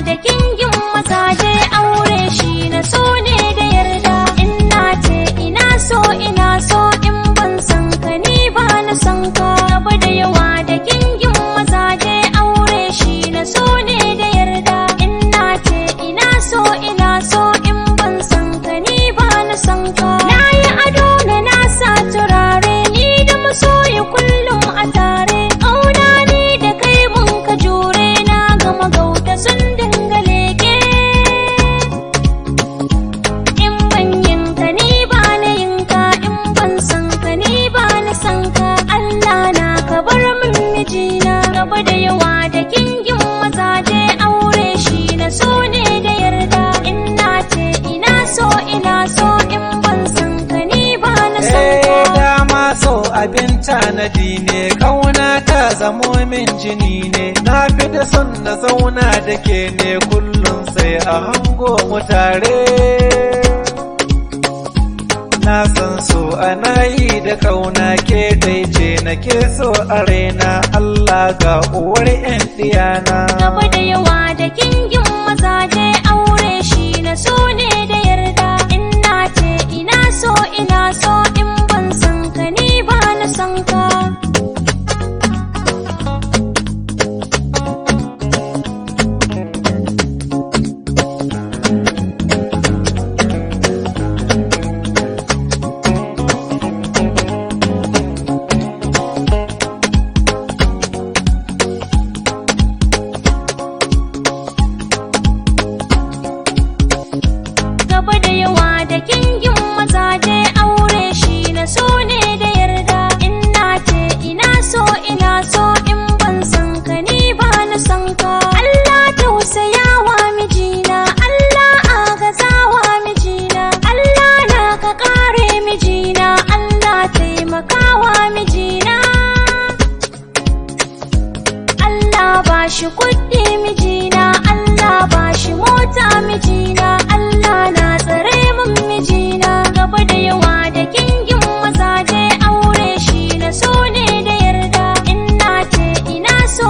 da kingin mazaje aure shi na so ne da yarda. In na ce ina so in ban san ka ni ba na san ka. Gaba da yawa da kingin mazaje aure shi na so ne da yarda. In na ce ina so in ban san ka ni ba na san ka. Na yi ado na sa turare ni da masoyi kullum a tare. Ƙauna ni da kai mun ka jure na gama gauta sun dinga leke. In ban yin ka ni ba na yin ka, in ban san ka ni ba na san ka. Allah na ka bar min mijina. Gaba da yawa da kingin mazaje aure shi na so ne da yarda. In na ce ina so in ban san ka ni ba na san ka. Dama so abin tanadi ne, kauna ta zamo min jini ne. Na fi da son na zauna da ke ne, kullum sai a hango mu tare. Na san so ana yi da kauna, ke dai ce nake so a raina. Allah ga uwar 'yan diyana. Gaba da yawa da kingin mazaje aure shi na so ne da yarda. In na ce ina so in ban san ka ni ba na san ka. Gaba da yawa da kingin mazaje aure shi na so ne da yarda. In na ce ina so in ban san ka ni ba na san ka. Allah tausayawa mijina, Allah agazawa mijina. Allah na ka kare mijina, Allah taimakawa mijina. Allah ba shi kuɗi mijina, Allah ba shi mota mijina. Allah na tsare min mijina. Gaba da yawa da kingin mazaje aure shi na so ne da yarda. In na ce ina so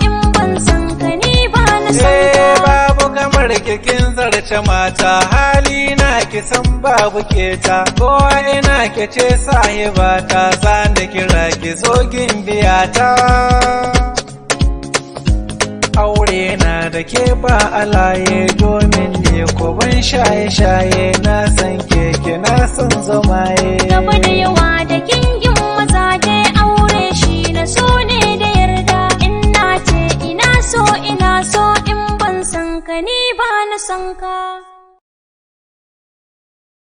in ban san ka ni ba na san ka. Babu kamar kikin zarce mata, hali na ki san babu keta. Kowa ina ke ce sahibata, zan da kira ki zo gimbiyata. Aure na da ke ba alaye, domin ne ko ban shaye-shaye. Na san keke na san zamaye. Gaba da yawa da kingin mazaje aure shi na so ne da yarda. In na ce ina so in ban san ka ni ba na san ka.